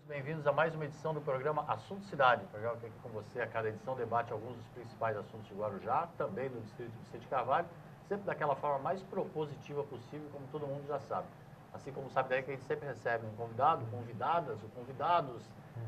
bem-vindos a mais uma edição do programa Assunto Cidade. O programa que aqui com você, a cada edição, debate alguns dos principais assuntos de Guarujá, também do distrito de Vicente Carvalho, sempre daquela forma mais propositiva possível, como todo mundo já sabe. Assim como sabe daí que a gente sempre recebe um convidado, convidadas ou convidados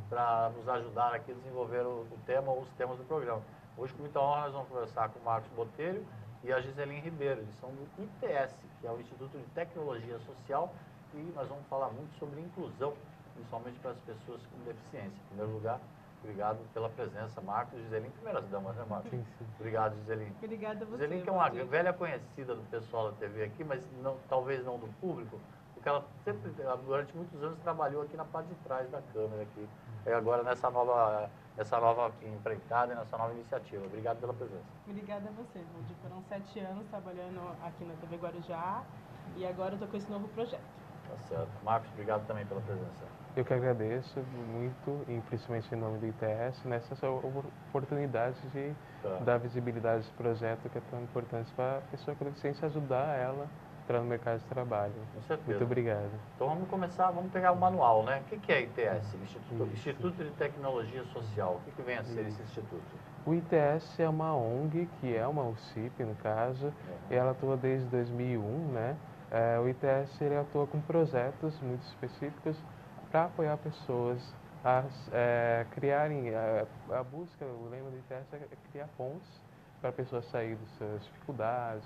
para nos ajudar aqui a desenvolver o tema ou os temas do programa. Hoje, com muita honra, nós vamos conversar com o Marcos Botelho e a Giseline Ribeiro. Eles são do ITS, que é o Instituto de Tecnologia Social, e nós vamos falar muito sobre inclusão, principalmente para as pessoas com deficiência. Em primeiro lugar, obrigado pela presença, Marcos e Giseline, primeiras damas, né, Marcos? Sim, sim. Obrigado, Giseline. Obrigada a você. Giseline, que é uma velha conhecida do pessoal da TV aqui, mas não, talvez não do público, porque ela sempre, durante muitos anos, trabalhou aqui na parte de trás da câmera aqui. E agora nessa nova empreitada e nessa nova iniciativa. Obrigado pela presença. Obrigada a você, Valdir. Foram 7 anos trabalhando aqui na TV Guarujá e agora eu estou com esse novo projeto. Tá certo. Marcos, obrigado também pela presença. Eu que agradeço muito, e principalmente em nome do ITS, nessa oportunidade de dar visibilidade a esse projeto que é tão importante para a pessoa com deficiência, ajudar ela a entrar no mercado de trabalho. Com certeza. Muito obrigado. Então vamos começar, vamos pegar o manual, né? O que é ITS? Instituto de Tecnologia Social. O que vem a ser esse instituto? O ITS é uma ONG, que é uma UCIP, no caso, e ela atua desde 2001, né? O ITS ele atua com projetos muito específicos para apoiar pessoas a criarem a busca. O lema do ITS é criar pontes para a pessoa sair das suas dificuldades,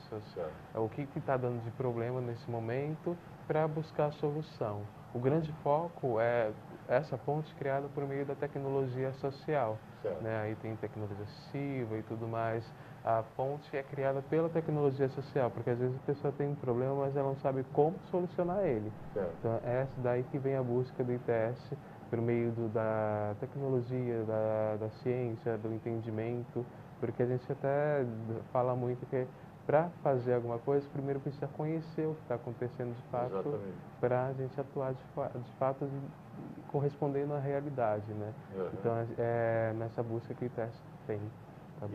o que está dando de problema nesse momento, para buscar a solução. O grande foco é essa ponte criada por meio da tecnologia social. Né? Aí tem tecnologia assistiva e tudo mais. A ponte é criada pela tecnologia social, porque às vezes a pessoa tem um problema, mas ela não sabe como solucionar ele. Então é daí que vem a busca do ITS, por meio da tecnologia, da ciência, do entendimento, porque a gente até fala muito que para fazer alguma coisa, primeiro precisa conhecer o que está acontecendo de fato, para a gente atuar de fato correspondendo à realidade, né? Então é nessa busca que o ITS tem. Tá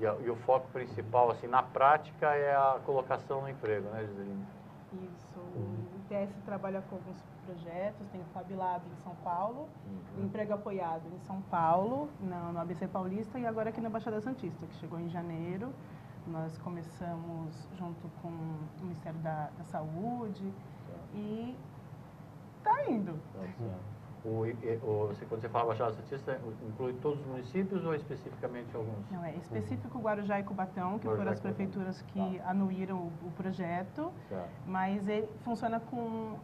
E o foco principal, assim, na prática, é a colocação no emprego, né, Giseline? Isso. O ITS trabalha com alguns projetos, tem o Fab Lab em São Paulo, o Emprego Apoiado em São Paulo, no ABC Paulista, e agora aqui na Baixada Santista, que chegou em janeiro. Nós começamos junto com o Ministério da Saúde e está indo. Quando você fala Baixada Santista, inclui todos os municípios ou especificamente alguns? Não, é específico Guarujá e Cubatão, que foram as prefeituras que anuíram o projeto, mas ele funciona com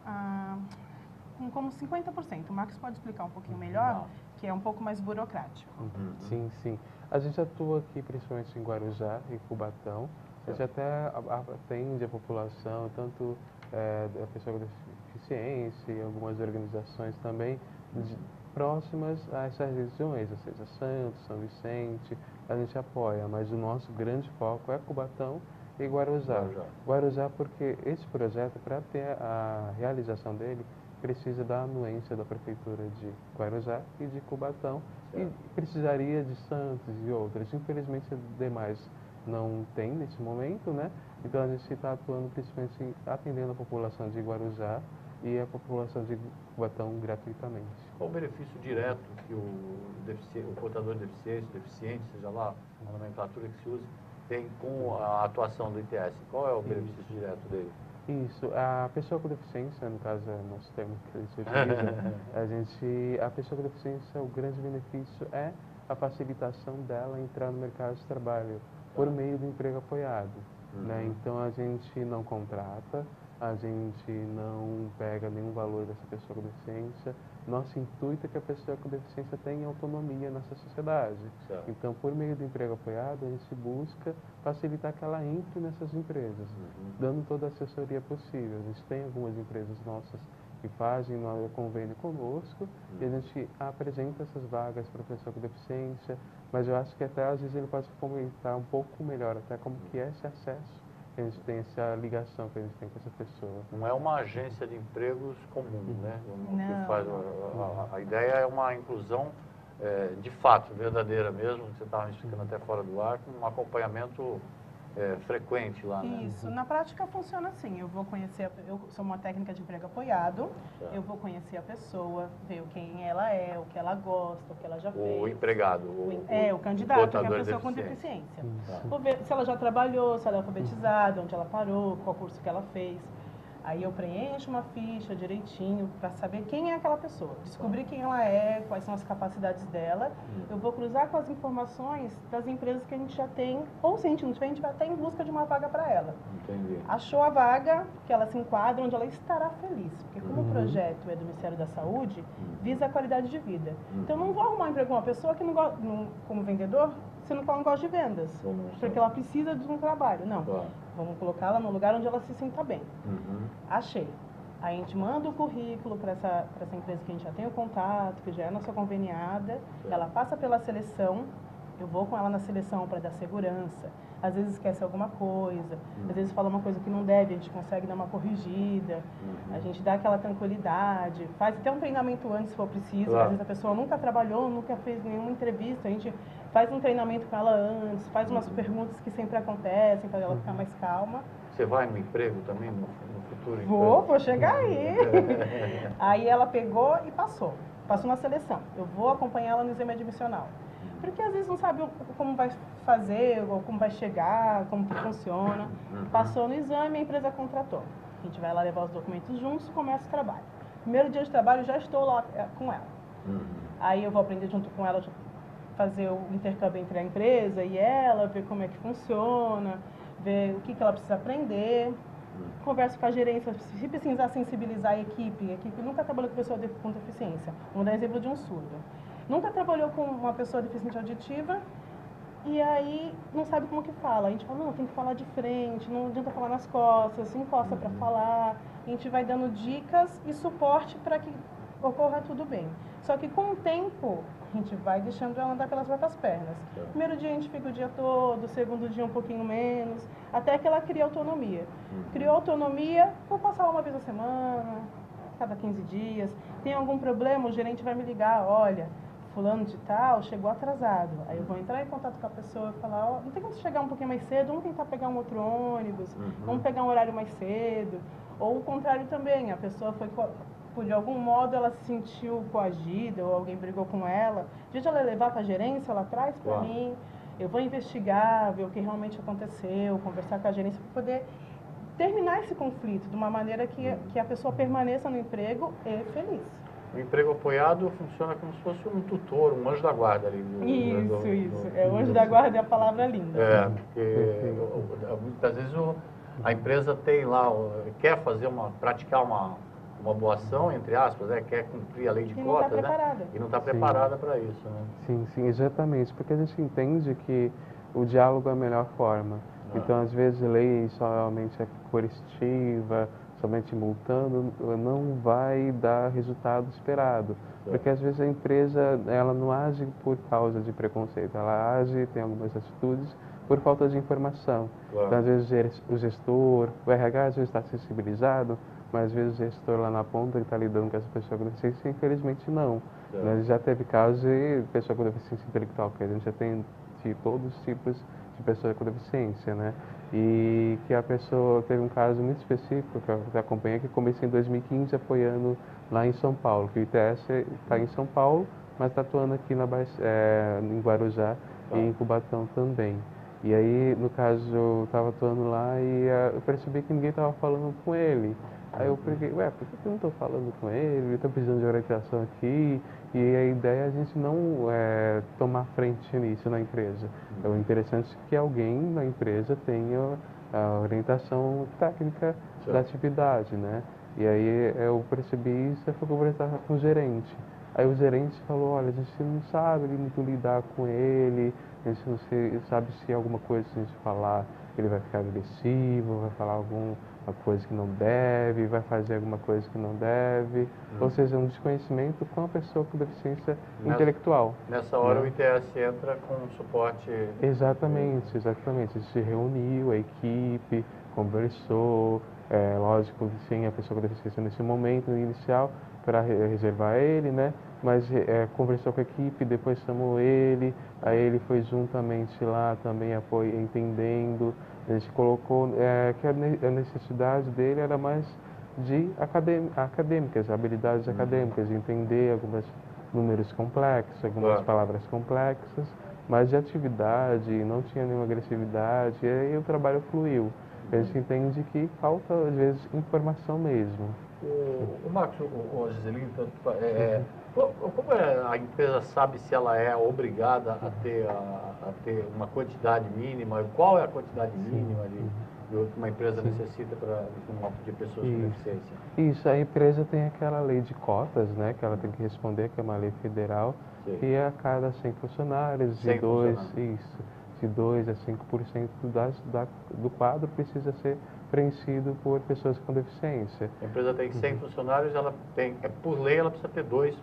como 50%. O Marcos pode explicar um pouquinho melhor, que é um pouco mais burocrático. Sim, sim. A gente atua aqui principalmente em Guarujá e Cubatão. A gente até atende a população, tanto a pessoa com deficiência e algumas organizações também próximas a essas regiões, ou seja, Santos, São Vicente, a gente apoia, mas o nosso grande foco é Cubatão e Guarujá. Guarujá porque esse projeto, para ter a realização dele, precisa da anuência da Prefeitura de Guarujá e de Cubatão e precisaria de Santos e outras. Infelizmente, demais não tem nesse momento, né? Então a gente está atuando principalmente atendendo a população de Guarujá e a população de Cubatão gratuitamente. Qual o benefício direto que o portador de deficiência, o deficiente, seja lá a nomenclatura que se use, tem com a atuação do ITS? Qual é o benefício direto dele? Isso, a pessoa com deficiência, no caso é o nosso termo que a gente utiliza, a pessoa com deficiência, o grande benefício é a facilitação dela entrar no mercado de trabalho por meio do emprego apoiado. Né? Então a gente não contrata, a gente não pega nenhum valor dessa pessoa com deficiência. Nosso intuito é que a pessoa com deficiência tenha autonomia nessa sociedade. Então, por meio do emprego apoiado, a gente busca facilitar que ela entre nessas empresas, dando toda a assessoria possível. A gente tem algumas empresas nossas que fazem convênio conosco e a gente apresenta essas vagas para a pessoa com deficiência, mas eu acho que até às vezes ele pode comentar um pouco melhor até como que é esse acesso, que a gente tem essa ligação que a gente tem com essa pessoa. Não é uma agência de empregos comum, né? Não. A ideia é uma inclusão de fato, verdadeira mesmo, que você estava me explicando até fora do ar, com um acompanhamento frequente lá, né? Isso, na prática funciona assim, eu vou conhecer, eu sou uma técnica de emprego apoiado, Tá. eu vou conhecer a pessoa, ver quem ela é, o que ela gosta, o que ela já fez. O empregado. O candidato, que é a portador de pessoa com deficiência. deficiência. Isso. Vou ver se ela já trabalhou, se ela é alfabetizada, onde ela parou, qual curso que ela fez. Aí eu preencho uma ficha direitinho para saber quem é aquela pessoa, descobrir quem ela é, quais são as capacidades dela. Eu vou cruzar com as informações das empresas que a gente já tem, ou se a gente não tiver, a gente vai até em busca de uma vaga para ela. Entendi. Achou a vaga, que ela se enquadra, onde ela estará feliz. Porque como o projeto é do Ministério da Saúde, visa a qualidade de vida. Então eu não vou arrumar um emprego com uma pessoa que não gosta, como vendedor, sendo que ela não gosta de vendas. Porque ela precisa de um trabalho. Não. Claro. Vamos colocá-la no lugar onde ela se sinta bem. Uhum. Achei. Aí a gente manda o currículo para essa empresa que a gente já tem o contato, que já é nossa conveniada. Ela passa pela seleção. Eu vou com ela na seleção para dar segurança. Às vezes esquece alguma coisa, às vezes fala uma coisa que não deve, a gente consegue dar uma corrigida, a gente dá aquela tranquilidade, faz até um treinamento antes se for preciso, Claro. às vezes a pessoa nunca trabalhou, nunca fez nenhuma entrevista, a gente faz um treinamento com ela antes, faz umas perguntas que sempre acontecem para ela ficar mais calma. Você vai no emprego também, no futuro Vou chegar aí. Aí ela pegou e passou na seleção. Eu vou acompanhar ela no exame admissional. Porque às vezes não sabe como vai fazer, ou como vai chegar, como que funciona. Passou no exame, a empresa contratou. A gente vai lá levar os documentos juntos e começa o trabalho. Primeiro dia de trabalho, já estou lá com ela. Aí eu vou aprender junto com ela, fazer o intercâmbio entre a empresa e ela, ver como é que funciona, ver o que ela precisa aprender. Converso com a gerência, se precisar sensibilizar a equipe nunca trabalhou com pessoa com deficiência. Vamos dar exemplo de um surdo. Nunca trabalhou com uma pessoa deficiente auditiva e aí não sabe como que fala. A gente fala, não, tem que falar de frente, não adianta falar nas costas, se encosta para falar. A gente vai dando dicas e suporte para que ocorra tudo bem. Só que com o tempo, a gente vai deixando ela andar pelas próprias pernas. Primeiro dia a gente fica o dia todo, segundo dia um pouquinho menos, até que ela cria autonomia. Criou autonomia, vou passar lá uma vez a semana, cada 15 dias. Tem algum problema, o gerente vai me ligar, olha, fulano de tal chegou atrasado. Aí eu vou entrar em contato com a pessoa e falar, ó, não tem como você chegar um pouquinho mais cedo, vamos tentar pegar um outro ônibus, vamos pegar um horário mais cedo. Ou o contrário também, a pessoa foi, de algum modo ela se sentiu coagida ou alguém brigou com ela. Em vez de ela levar para a gerência, ela traz para mim, eu vou investigar, ver o que realmente aconteceu, conversar com a gerência para poder terminar esse conflito de uma maneira que a pessoa permaneça no emprego e feliz. O emprego apoiado funciona como se fosse um tutor, um anjo da guarda ali. Isso. O anjo da guarda é a palavra linda. Porque muitas vezes a empresa tem lá, quer praticar uma boa ação, entre aspas, quer cumprir a lei de cotas, né? E não está preparada para isso, né? Sim, exatamente, porque a gente entende que o diálogo é a melhor forma. Então, às vezes, lei somente é coercitiva, somente multando, não vai dar resultado esperado. Porque, às vezes, a empresa ela não age por causa de preconceito, ela age, tem algumas atitudes, por falta de informação. Então, às vezes, o gestor, o RH, às vezes está sensibilizado, mas às vezes o gestor lá na ponta que está lidando com essa pessoa com deficiência, infelizmente não. Mas já teve casos de pessoa com deficiência intelectual, porque a gente já tem de todos os tipos de pessoa com deficiência, né? E que a pessoa teve um caso muito específico que eu acompanhei, que comecei em 2015 apoiando lá em São Paulo, que o ITS está em São Paulo, mas está atuando aqui em Guarujá e em Cubatão também. E aí, no caso, eu estava atuando lá e eu percebi que ninguém estava falando com ele. Aí eu peguei, por que eu não estou falando com ele? Ele está precisando de orientação aqui. E a ideia é a gente não tomar frente nisso na empresa. O interessante é que alguém na empresa tenha a orientação técnica da atividade, né? E aí eu percebi isso e fui conversar com o gerente. Aí o gerente falou, olha, a gente não sabe muito lidar com ele, a gente não sabe se alguma coisa que a gente falar, ele vai ficar agressivo, vai falar alguma coisa que não deve, vai fazer alguma coisa que não deve. Ou seja, um desconhecimento com a pessoa com deficiência intelectual. Nessa hora o ITS entra com suporte... Exatamente. A gente se reuniu, a equipe, conversou, lógico, sem a pessoa com deficiência nesse momento inicial, para reservar ele, né? mas conversou com a equipe, depois chamou ele, aí ele foi juntamente lá também entendendo. A gente colocou que a necessidade dele era mais de acadêmicas, habilidades acadêmicas, de entender alguns números complexos, algumas palavras complexas, mas de atividade, não tinha nenhuma agressividade, e aí o trabalho fluiu. A gente entende que falta, às vezes, informação mesmo. O Marcos, o Giselino, como a empresa sabe se ela é obrigada a ter uma quantidade mínima? Qual é a quantidade mínima que uma empresa necessita para de pessoas com deficiência? Isso, a empresa tem aquela lei de cotas, né, que ela tem que responder, que é uma lei federal, que é a cada 100 funcionários, de 2 a 5% do quadro precisa ser preenchido por pessoas com deficiência. A empresa tem 100 funcionários, por lei ela precisa ter duas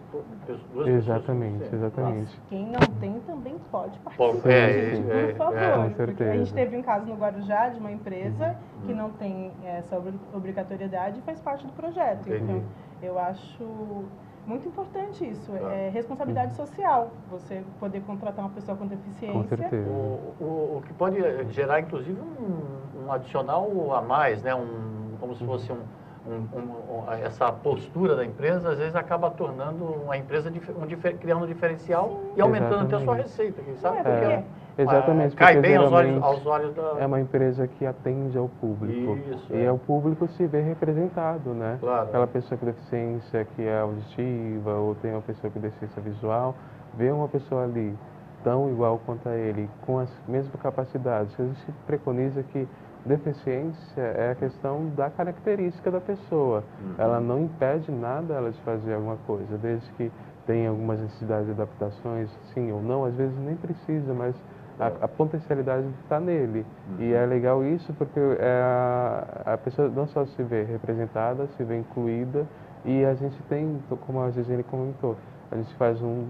pessoas. Exatamente. Mas quem não tem também pode participar. Por favor. Com certeza. A gente teve um caso no Guarujá de uma empresa que não tem essa obrigatoriedade e faz parte do projeto. Entendi. Então, eu acho muito importante isso. É responsabilidade social. Você poder contratar uma pessoa com deficiência. Com certeza. O que pode gerar, inclusive, um adicional a mais, né? Como se fosse essa postura da empresa, às vezes acaba tornando a empresa criando um diferencial e aumentando até a sua receita, quem sabe? Exatamente. Cai bem aos olhos da... É uma empresa que atende ao público. Isso, e o público se vê representado, né? Claro. Aquela pessoa com deficiência que é auditiva ou tem uma pessoa com deficiência visual, vê uma pessoa ali tão igual quanto a ele, com as mesmas capacidades. A gente preconiza que deficiência é a questão da característica da pessoa. Ela não impede nada ela de fazer alguma coisa, desde que tenha algumas necessidades de adaptações, sim ou não, às vezes nem precisa, mas a potencialidade está nele. E é legal isso porque a pessoa não só se vê representada, se vê incluída, e a gente tem, como a Gisele comentou, a gente faz um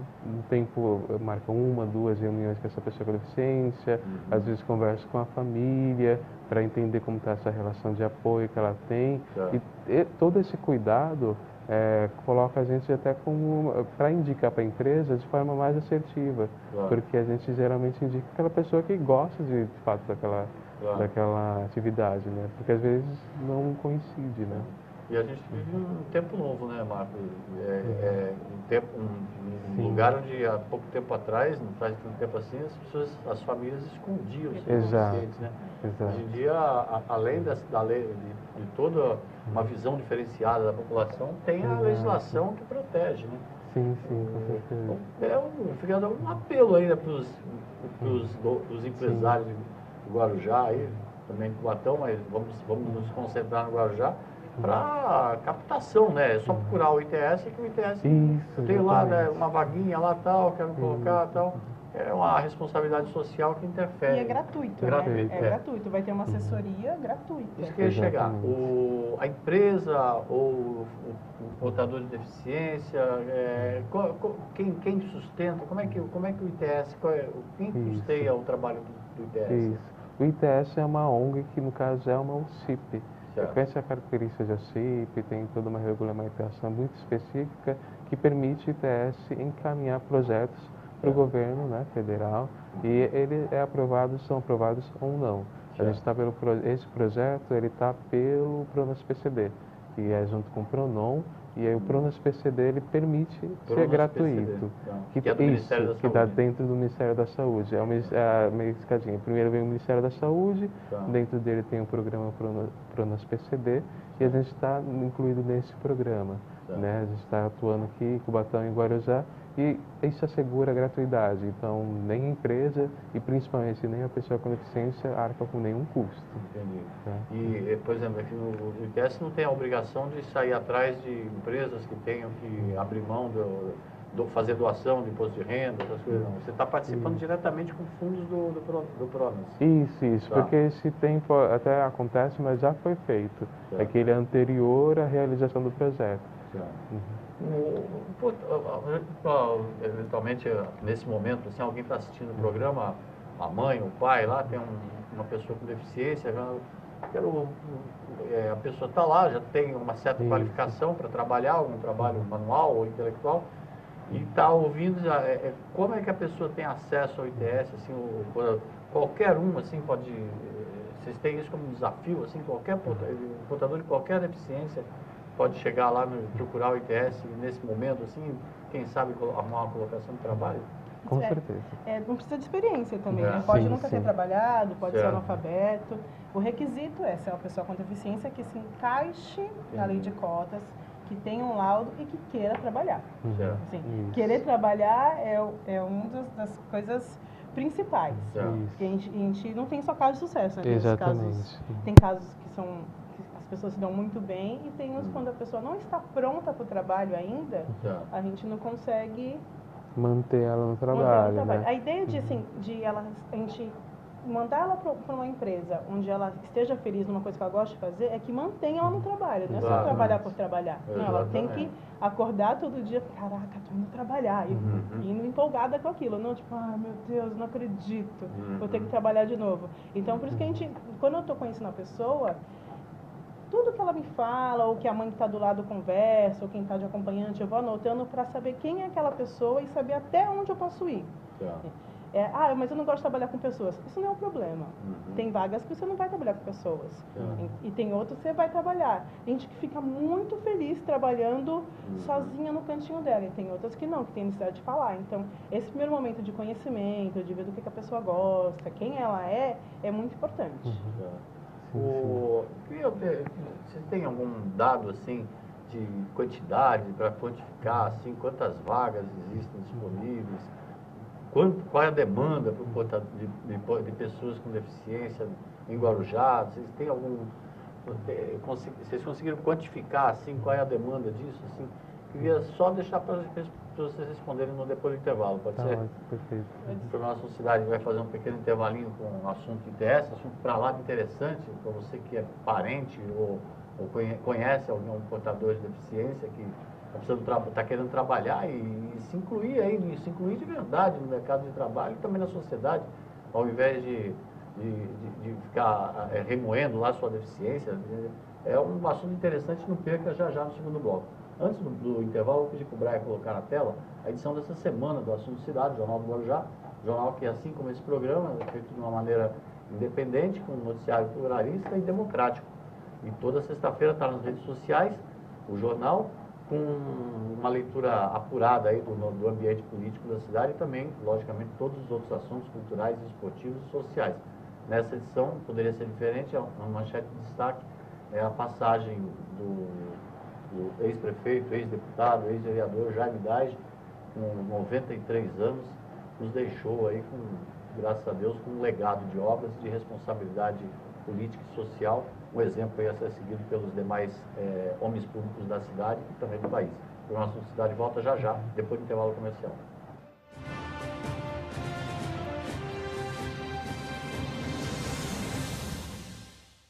tempo, marca 1, 2 reuniões com essa pessoa com deficiência, às vezes conversa com a família para entender como está essa relação de apoio que ela tem. E todo esse cuidado coloca a gente até para indicar para a empresa de forma mais assertiva, porque a gente geralmente indica aquela pessoa que gosta de fato daquela atividade, né? Porque às vezes não coincide, né? E a gente vive um tempo novo, né, Marco? Um lugar onde há pouco tempo atrás, não faz tanto tempo assim, as famílias escondiam os seus deficientes, né? Hoje em dia, além da lei, de toda uma visão diferenciada da população, tem a legislação que protege, né? Sim, com certeza. Fica um apelo ainda para os empresários do Guarujá, aí, também do Cubatão, mas vamos nos concentrar no Guarujá, para captação, né? É só procurar o ITS que o ITS tem lá, né, uma vaguinha lá tal, quero colocar tal. É uma responsabilidade social que interfere. E é gratuito, né? É gratuito, vai ter uma assessoria gratuita. Isso que eu ia chegar. A empresa ou o portador de deficiência, quem sustenta, como é que o ITS, quem custeia o trabalho do ITS? Isso. O ITS é uma ONG que, no caso, é uma OCIP. Conhece a característica de OCIP, tem toda uma regulamentação muito específica que permite o ITS encaminhar projetos para o governo, né, federal, e ele são aprovados ou não. A gente está esse projeto, ele está pelo Pronas PCD, que é junto com o Pronon, e aí o Pronas PCD ele permite ser gratuito, que está dentro do Ministério da Saúde. É uma escadinha. Primeiro vem o Ministério da Saúde, dentro dele tem o programa Pronas PCD, e a gente está incluído nesse programa. Né? A gente está atuando aqui em Cubatão e Guarujá, e isso assegura a gratuidade. Então, nem a empresa e principalmente nem a pessoa com deficiência arca com nenhum custo. Entendi. E, por exemplo, aqui no ITS não tem a obrigação de sair atrás de empresas que tenham que abrir mão fazer doação de imposto de renda, essas coisas não. Você está participando diretamente com fundos do Pronas. Isso, porque esse tempo até acontece, mas já foi feito. Aquele anterior à realização do projeto. Eventualmente, nesse momento, assim, alguém está assistindo o programa, a mãe, o pai lá, tem uma pessoa com deficiência, a pessoa está lá, já tem uma certa qualificação para trabalhar, algum trabalho manual ou intelectual, E está ouvindo, como é que a pessoa tem acesso ao ITS, assim, qualquer um, assim, pode, vocês têm isso como desafio, assim, qualquer portador de qualquer deficiência pode chegar lá, procurar o ITS nesse momento, assim, quem sabe arrumar uma colocação de trabalho? Com certeza. Não precisa de experiência também, né? Pode nunca ter trabalhado, pode ser analfabeto. O requisito é ser uma pessoa com deficiência que se encaixe na lei de cotas, que tenha um laudo e que queira trabalhar. Assim, querer trabalhar é uma das coisas principais. Porque a gente não tem só casos de sucesso, né? Exatamente. Tem casos que as pessoas se dão muito bem e tem uns quando a pessoa não está pronta para o trabalho ainda, a gente não consegue manter ela no trabalho, né? A ideia de, assim, a gente mandar ela para uma empresa onde ela esteja feliz numa coisa que ela gosta de fazer é que mantenha ela no trabalho, não é só trabalhar por trabalhar. Não, ela tem que acordar todo dia, caraca, tô indo trabalhar, e indo empolgada com aquilo, não tipo, meu Deus, não acredito, vou ter que trabalhar de novo. Então, por isso que quando eu tô conhecendo a pessoa, tudo que ela me fala, ou que a mãe que está do lado conversa, ou quem está de acompanhante, eu vou anotando para saber quem é aquela pessoa e saber até onde eu posso ir. Mas eu não gosto de trabalhar com pessoas. Isso não é um problema. Tem vagas que você não vai trabalhar com pessoas. E tem outras que você vai trabalhar. Tem gente que fica muito feliz trabalhando sozinha no cantinho dela. E tem outras que não, que tem necessidade de falar. Então, esse primeiro momento de conhecimento, de ver do que a pessoa gosta, quem ela é muito importante. Você tem algum dado assim de quantidade para quantificar assim quantas vagas existem disponíveis? Qual é a demanda de pessoas com deficiência em Guarujá? Vocês têm vocês conseguiram quantificar assim qual é a demanda disso? Assim, queria só deixar para vocês responderem no depois do intervalo, pode ser? Perfeito. Para a nossa cidade vai fazer um pequeno intervalinho com o assunto ITS, assunto para lá de interessante, para você que é parente ou conhece algum portador de deficiência que está querendo trabalhar e se incluir aí, se incluir de verdade no mercado de trabalho e também na sociedade, ao invés de ficar remoendo lá sua deficiência. É um assunto interessante, não perca já no segundo bloco. Antes do intervalo, eu vou pedir para o Brian colocar na tela a edição dessa semana do Assunto Cidade, Jornal do Guarujá, jornal que, assim como esse programa, é feito de uma maneira independente, com um noticiário pluralista e democrático. E toda sexta-feira está nas redes sociais, o jornal, com uma leitura apurada aí do ambiente político da cidade e também, logicamente, todos os outros assuntos culturais, esportivos e sociais. Nessa edição, poderia ser diferente, uma manchete de destaque é a passagem do ex-prefeito, ex-deputado, ex-vereador Jaime Dage, com 93 anos, nos deixou aí, graças a Deus, com um legado de obras, de responsabilidade política e social, um exemplo aí a ser seguido pelos demais homens públicos da cidade e também do país. O nosso Cidade volta já, depois do intervalo comercial.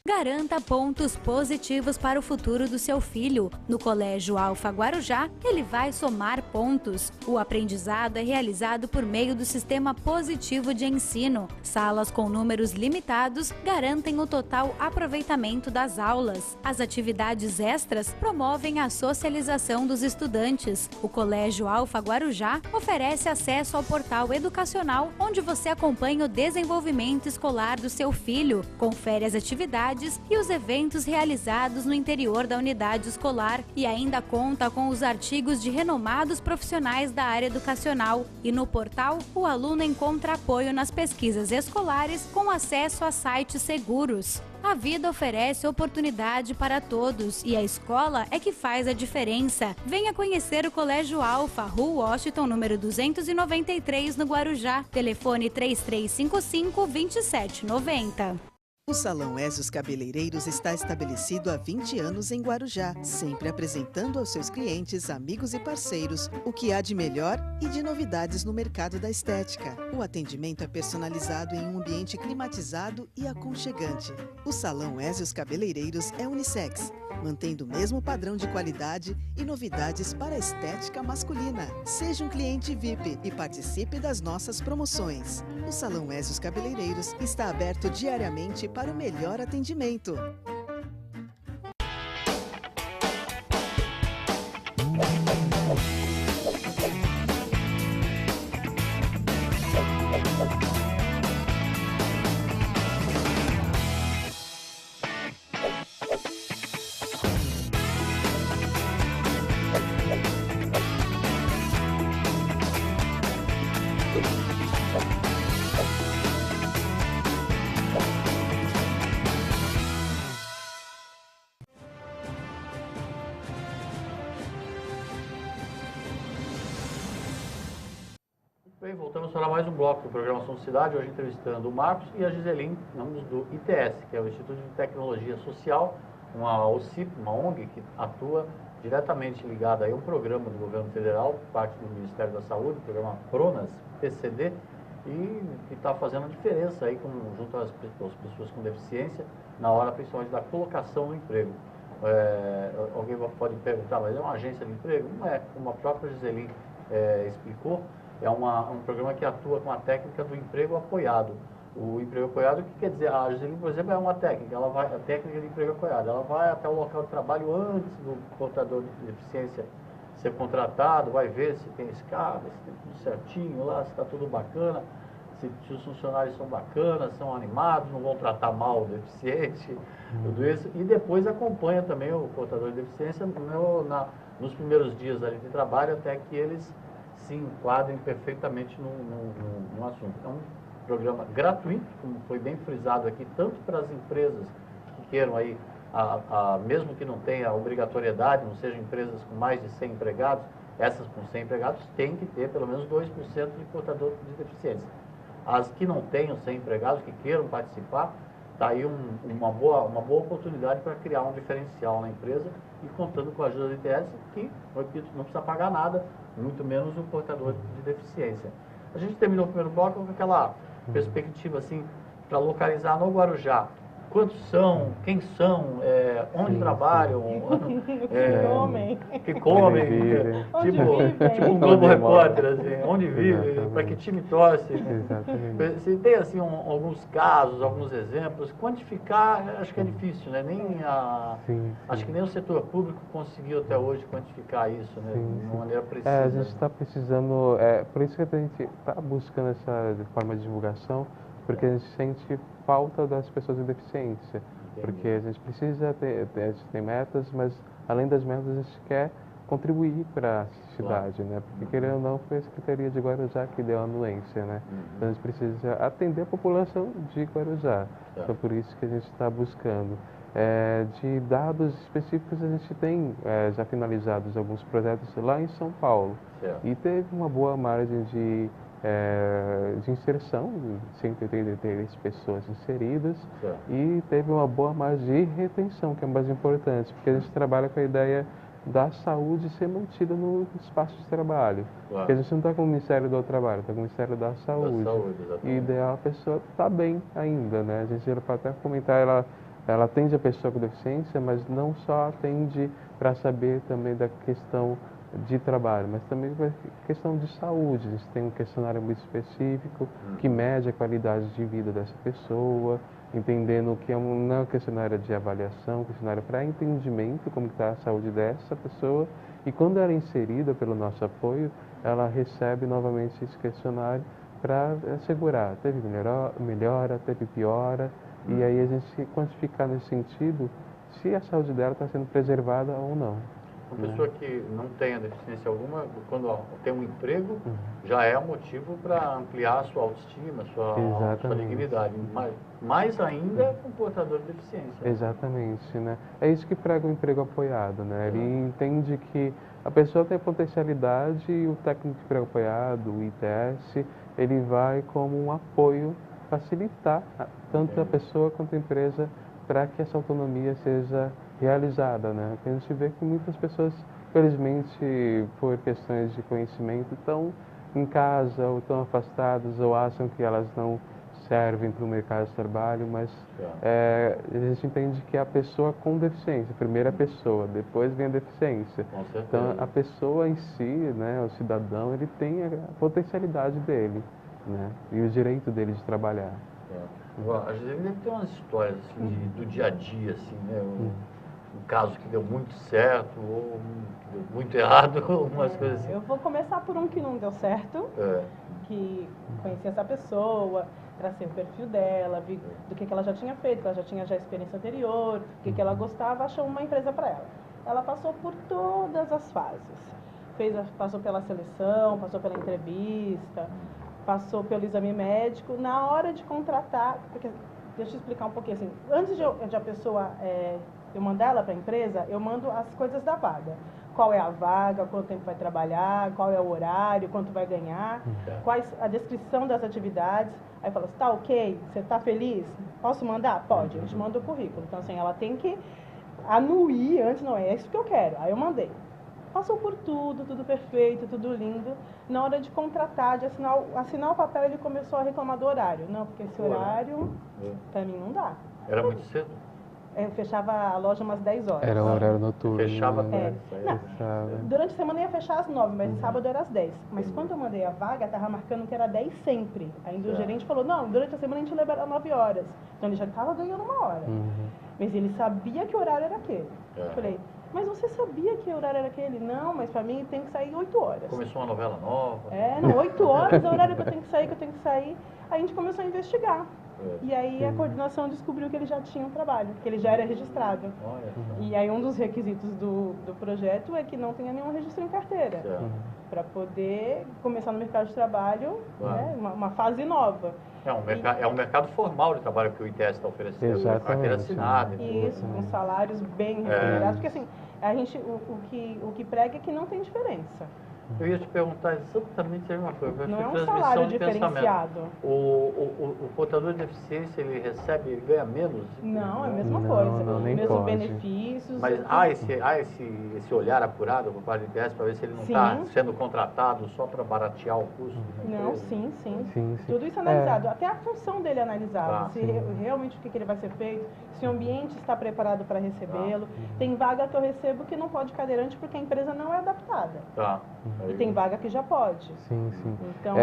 Garanta pontos positivos para o futuro do seu filho. No Colégio Alfa Guarujá, ele vai somar pontos. O aprendizado é realizado por meio do sistema positivo de ensino. Salas com números limitados garantem o total aproveitamento das aulas. As atividades extras promovem a socialização dos estudantes. O Colégio Alfa Guarujá oferece acesso ao portal educacional, onde você acompanha o desenvolvimento escolar do seu filho, confere as atividades e os eventos realizados no interior da unidade escolar e ainda conta com os artigos de renomados profissionais da área educacional. E no portal, o aluno encontra apoio nas pesquisas escolares com acesso a sites seguros. A vida oferece oportunidade para todos e a escola é que faz a diferença. Venha conhecer o Colégio Alfa, Rua Washington, número 293, no Guarujá. Telefone 3355-2790. O Salão Ezios Cabeleireiros está estabelecido há 20 anos em Guarujá, sempre apresentando aos seus clientes, amigos e parceiros o que há de melhor e de novidades no mercado da estética. O atendimento é personalizado em um ambiente climatizado e aconchegante. O Salão Ezios Cabeleireiros é unissex, mantendo o mesmo padrão de qualidade e novidades para a estética masculina. Seja um cliente VIP e participe das nossas promoções. O Salão Ezios Cabeleireiros está aberto diariamente para o melhor atendimento. Bem, voltamos para mais um bloco do programa Assunto Cidade, hoje entrevistando o Marcos e a Giseline, ambos do ITS, que é o Instituto de Tecnologia Social, uma OCIP, uma ONG que atua diretamente ligada a um programa do governo federal, parte do Ministério da Saúde, o programa PRONAS, PCD, e que está fazendo a diferença aí junto às pessoas com deficiência, na hora principalmente da colocação no emprego. Alguém pode perguntar, mas é uma agência de emprego? Não é, como a própria Giseline explicou, é um programa que atua com a técnica do emprego apoiado. O emprego apoiado, o que quer dizer? A Giseline, por exemplo, é uma técnica, a técnica de emprego apoiado. Ela vai até o local de trabalho antes do portador de deficiência ser contratado, vai ver se tem escada, se tem tudo certinho lá, se está tudo bacana, se os funcionários são bacanas, são animados, não vão tratar mal o deficiente, tudo isso. E depois acompanha também o portador de deficiência nos primeiros dias ali de trabalho, até que eles se enquadrem perfeitamente no assunto. É um programa gratuito, como foi bem frisado aqui, tanto para as empresas que queiram aí, mesmo que não tenha obrigatoriedade, não sejam empresas com mais de 100 empregados, essas com 100 empregados têm que ter pelo menos 2% de portador de deficiência. As que não tenham 100 empregados, que queiram participar, está aí uma boa oportunidade para criar um diferencial na empresa e contando com a ajuda do ITS, que, repito, não precisa pagar nada, muito menos o portador de deficiência. A gente terminou o primeiro bloco com aquela perspectiva assim, para localizar no Guarujá. Quantos são? Quem são? Onde trabalham? Que comem? Tipo um Globo Repórter, assim, onde vive? Para que time torce? Exatamente. Se tem assim alguns casos, alguns exemplos, quantificar acho que é difícil, né? Acho que nem o setor público conseguiu até hoje quantificar isso, né? De uma maneira precisa. A gente está precisando, por isso que a gente está buscando essa forma de divulgação, porque a gente sente falta das pessoas com deficiência. Porque a gente precisa a gente tem metas, mas além das metas a gente quer contribuir para a cidade, né? Porque querendo ou não, foi a Secretaria de Guarujá que deu a anuência, né? Então a gente precisa atender a população de Guarujá. Então por isso que a gente está buscando. De dados específicos a gente tem já finalizados alguns projetos lá em São Paulo. E teve uma boa margem de inserção, 183 pessoas inseridas, e teve uma boa margem de retenção, que é o mais importante, porque a gente trabalha com a ideia da saúde ser mantida no espaço de trabalho. Porque a gente não está com o Ministério do Trabalho, está com o Ministério da Saúde. E ideal a pessoa está bem ainda, né? A gente pode até comentar, ela atende a pessoa com deficiência, mas não só atende para saber também da questão de trabalho, mas também questão de saúde. A gente tem um questionário muito específico que mede a qualidade de vida dessa pessoa, entendendo que não é um questionário de avaliação, questionário para entendimento como está a saúde dessa pessoa, e quando ela é inserida pelo nosso apoio, ela recebe novamente esse questionário para assegurar, teve melhora, teve piora, e aí a gente quantificar nesse sentido se a saúde dela está sendo preservada ou não. Uma pessoa que não tenha deficiência alguma, quando tem um emprego, já é um motivo para ampliar a sua autoestima, a sua dignidade. Mais ainda com portador de deficiência. Exatamente, né? É isso que prega o emprego apoiado, né? Ele entende que a pessoa tem potencialidade e o técnico de emprego apoiado, o ITS, ele vai como um apoio facilitar tanto a pessoa quanto a empresa para que essa autonomia seja realizada, né? Porque a gente vê que muitas pessoas, felizmente, por questões de conhecimento, estão em casa ou estão afastadas ou acham que elas não servem para o mercado de trabalho, mas a gente entende que a pessoa com deficiência, primeiro a pessoa, depois vem a deficiência. Então, a pessoa em si, né, o cidadão, ele tem a potencialidade dele, né, e o direito dele de trabalhar. A gente deve ter umas histórias assim, do dia a dia, assim, né? Um caso que deu muito certo ou que deu muito errado, algumas coisas assim. Eu vou começar por um que não deu certo, que conheci essa pessoa, tracei o perfil dela, vi do que ela já tinha feito, que ela já tinha experiência anterior, o que ela gostava, achou uma empresa para ela. Ela passou por todas as fases. Passou pela seleção, passou pela entrevista, passou pelo exame médico. Na hora de contratar, porque, deixa eu explicar um pouquinho assim, antes de a pessoa, eu mandar ela para a empresa, eu mando as coisas da vaga. qual é a vaga, quanto tempo vai trabalhar, qual é o horário, quanto vai ganhar, quais a descrição das atividades. Aí fala, está ok? Você está feliz? Posso mandar? Pode, a gente manda o currículo. Então, assim, ela tem que anuir antes, não é isso que eu quero. Aí eu mandei. Passou por tudo, tudo perfeito, tudo lindo. Na hora de contratar, de assinar o papel, ele começou a reclamar do horário. Não, porque esse horário, para mim, não dá. Era muito cedo? Eu fechava a loja umas 10 horas. Era um horário noturno. Fechava né? Durante a semana ia fechar às 9, mas sábado era às 10. Mas quando eu mandei a vaga, estava marcando que era 10 sempre. Ainda o gerente falou, não, durante a semana a gente libera 9 horas. Então ele já estava ganhando 1 hora. Mas ele sabia que o horário era aquele. Eu falei, mas você sabia que o horário era aquele? Não, mas para mim tem que sair 8 horas. Começou uma novela nova. Não, 8 horas é o horário que eu tenho que sair, Aí a gente começou a investigar. E aí a coordenação descobriu que ele já tinha um trabalho, que ele já era registrado. E aí um dos requisitos do projeto é que não tenha nenhum registro em carteira, para poder começar no mercado de trabalho, né, uma fase nova. É um mercado formal de trabalho que o ITS está oferecendo, Exatamente. carteira assinada. Isso, com salários bem remunerados, porque assim, a gente, o que prega é que não tem diferença. Eu ia te perguntar exatamente a mesma coisa. Não é um salário diferenciado. O portador de deficiência, ele recebe, ele ganha menos? Não, é a mesma coisa. Não, nem mesmo pode. benefícios. Mas há esse olhar apurado por parte do ITS para ver se ele não está sendo contratado só para baratear o custo? Não, sim. Sim. Tudo isso é analisado. Até a função dele é analisada. Se realmente o que ele vai ser feito, se o ambiente está preparado para recebê-lo. Tem vaga que eu recebo que não pode cadeirante porque a empresa não é adaptada. E tem vaga que já pode. Sim. Então,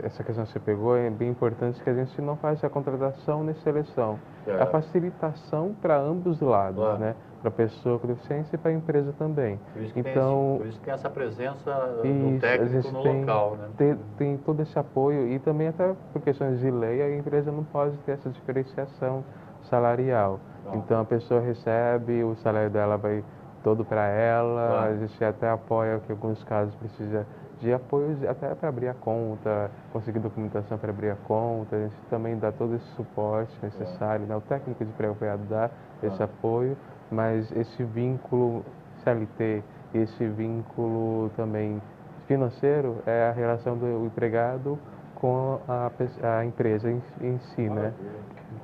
essa questão que você pegou é bem importante, que a gente não faz a contratação nem seleção. É a facilitação para ambos os lados, né? Para a pessoa com deficiência e para a empresa também. Por isso que tem essa presença do técnico no local, né? Tem todo esse apoio e também até por questões de lei, a empresa não pode ter essa diferenciação salarial. Então a pessoa recebe, o salário dela vai todo para ela, a gente até apoia que em alguns casos precisa de apoio até para abrir a conta, conseguir documentação para abrir a conta, a gente também dá todo esse suporte necessário, né? O técnico de pré-apoiado dá esse apoio, mas esse vínculo CLT, esse vínculo também financeiro é a relação do empregado com a empresa em si, né?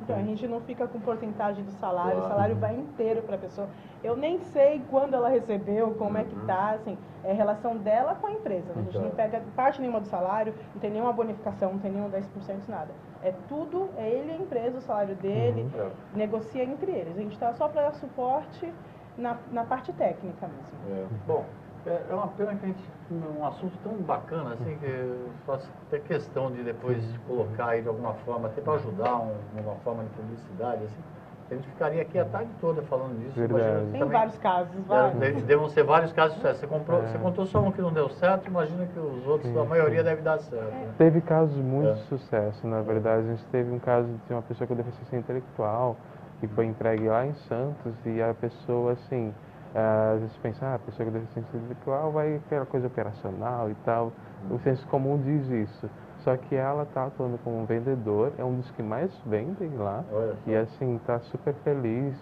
Então, a gente não fica com porcentagem do salário, o salário vai inteiro para a pessoa. Eu nem sei quando ela recebeu, como é que tá, assim, é a relação dela com a empresa. A gente não pega parte nenhuma do salário, não tem nenhuma bonificação, não tem nenhum 10%, nada. É tudo, é ele e a empresa, o salário dele, negocia entre eles. A gente está só para dar suporte na parte técnica mesmo. Bom, é uma pena que a gente, um assunto tão bacana, assim, que eu faço até questão de depois colocar aí de alguma forma, até para ajudar uma forma de publicidade, assim. A gente ficaria aqui a tarde toda falando disso. Verdade. Tem vários casos, vários. Devem ser vários casos de sucesso. Você contou só um que não deu certo, imagina que os outros, a maioria deve dar certo. Né? Teve casos de muito sucesso, na verdade. A gente teve um caso de uma pessoa com deficiência intelectual que foi entregue lá em Santos e a pessoa, assim, a gente pensa, a pessoa com deficiência intelectual vai ter a coisa operacional e tal. O senso comum diz isso. Só que ela está atuando como vendedor, é um dos que mais vendem lá. E assim, está super feliz.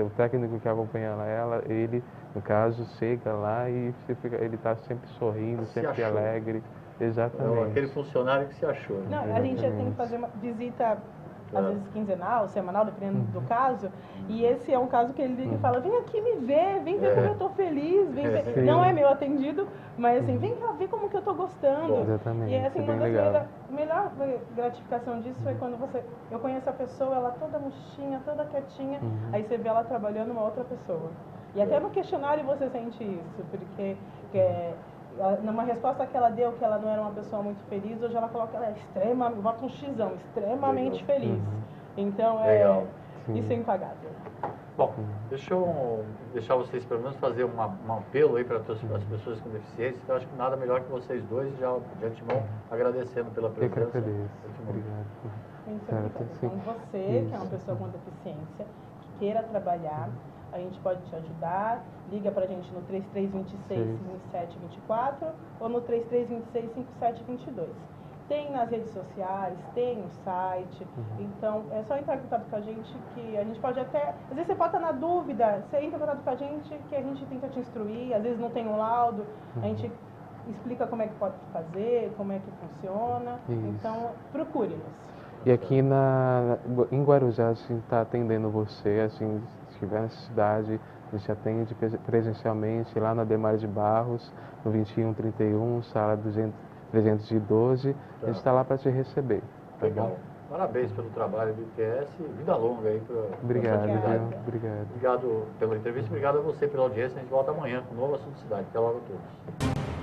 O técnico que acompanha ela, ele, no caso, chega lá e ele está sempre sorrindo, sempre alegre. Exatamente. Aquele funcionário que se achou. Né? Não, a gente já tem que fazer uma visita, às vezes quinzenal, semanal, dependendo do caso. E esse é um caso que ele liga e fala, vem aqui me ver, vem ver como eu estou feliz, vem ver. Não é meu atendido, mas assim, vem cá ver como que eu estou gostando. Exatamente. E assim, uma das melhor gratificação disso é quando eu conheço a pessoa, ela toda murchinha, toda quietinha, aí você vê ela trabalhando uma outra pessoa. E até no questionário você sente isso, porque numa resposta que ela deu, que ela não era uma pessoa muito feliz, hoje ela coloca que ela é extremamente, bota um xizão, extremamente feliz. Então, isso é impagável. Bom, deixa eu deixar vocês pelo menos fazer um apelo aí para as pessoas com deficiência. Eu acho que nada melhor que vocês dois, já de antemão, agradecendo pela presença. Eu que agradeço. Obrigado. Então, você, que é uma pessoa com deficiência, que queira trabalhar, a gente pode te ajudar. Liga para a gente no 3326-5724 ou no 3326-5722. Tem nas redes sociais, tem no site, então é só entrar em contato com a gente que a gente pode até, às vezes você pode estar na dúvida, você entra em contato com a gente que a gente tenta te instruir, às vezes não tem um laudo, a gente explica como é que pode fazer, como é que funciona, então procure-nos. E aqui em Guarujá, a gente está atendendo você, assim, se estiver na cidade, a gente atende presencialmente lá na Demar de Barros, no 2131, sala 312, a gente está lá para te receber. Tá Legal. bom? Parabéns pelo trabalho do ITS, vida longa aí para Obrigado, Obrigada. viu? Obrigado. Obrigado pela entrevista, obrigado a você pela audiência. A gente volta amanhã com um novo assunto de cidade. Até logo a todos.